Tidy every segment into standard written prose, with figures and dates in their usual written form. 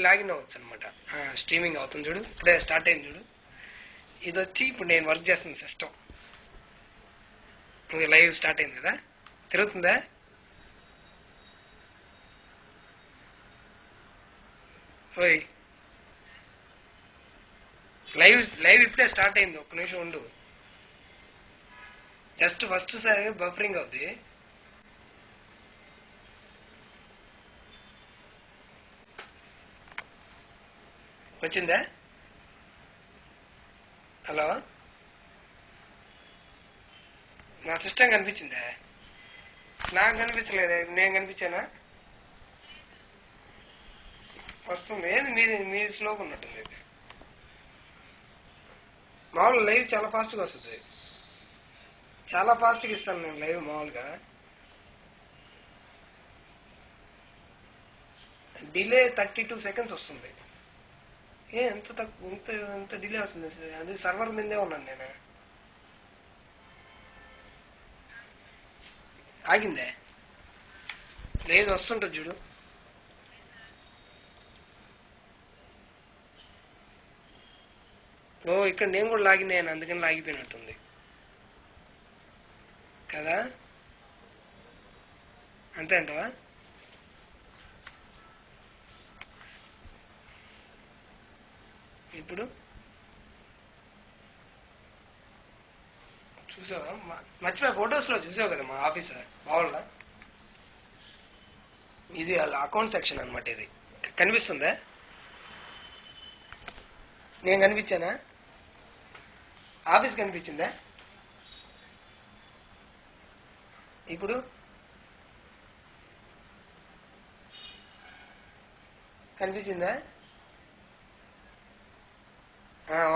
Login అవ్వచ్చు అనమాట. Streaming అవుతుంది చూడు, ఇప్పుడే స్టార్ట్ అయింది చూడు. ఇది వచ్చి ఇప్పుడు నేను వర్క్ చేస్తున్న సిస్టమ్. లైవ్ స్టార్ట్ అయింది కదా, తిరుగుతుందా? ఓయ్ లైవ్ ఇప్పుడే స్టార్ట్ అయింది, ఒక్క నిమిషం ఉండు. జస్ట్ ఫస్ట్ సారి బఫరింగ్ అవుద్ది. వచ్చిందా? హలో, నా సిస్టమ్ కనిపించిందా? నాకు కనిపించలేదే, నేను కనిపించానా? వస్తుంది. ఏది మీది స్లోగా ఉన్నట్టుంది. మామూలు లైవ్ చాలా ఫాస్ట్గా వస్తుంది, చాలా ఫాస్ట్గా ఇస్తాను నేను లైవ్ మామూలుగా. డిలే 32 సెకండ్స్ వస్తుంది. ఎంత తక్కువ, ఇంత డిలే వస్తుంది? అది సర్వర్ మీదే ఉన్నాను నేను. ఆగిందే? లేదు, వస్తుంటుంది చూడు. ఓ, ఇక్కడ నేను కూడా లాగిన్ అయ్యాను, అందుకని లాగిపోయినట్టుంది కదా. అంతే అంటవా? ఇప్పుడు చూసావా? మర్చిపోయా, ఫొటోస్లో చూసావు కదా మా ఆఫీస్ మామూలుగా. ఇది వాళ్ళ అకౌంట్ సెక్షన్ అనమాట. ఇది కనిపిస్తుందా? నేను కనిపించానా? ఆఫీస్ కనిపించిందా? ఇప్పుడు కనిపించిందా?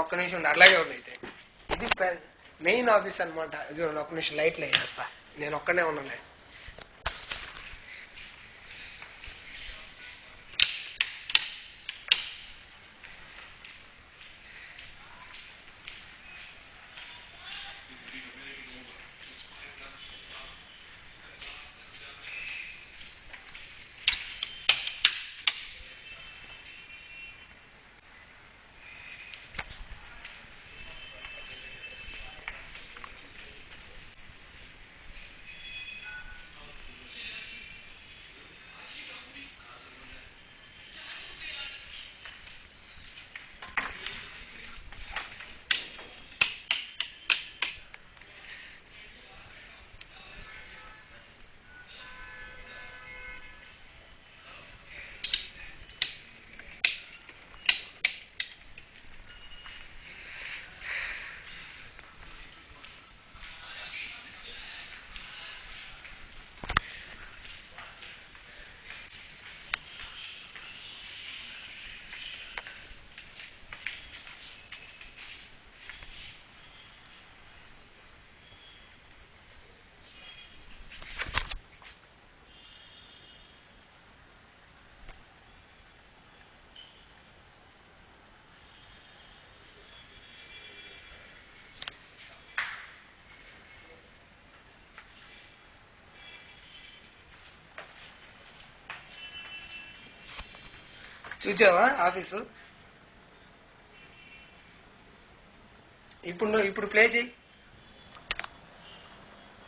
ఒక్క నిమిషం ఉండి అలాగే ఉండి. అయితే ఇది మెయిన్ ఆఫీస్ అనమాట. ఇది ఒక్క నిమిషం లైట్లు అయ్యేస్తా, నేను ఒక్కనే ఉన్నాలే. చూసావా ఆఫీసు? ఇప్పుడు ప్లే చేయి,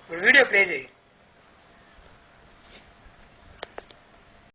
ఇప్పుడు వీడియో ప్లే చేయి.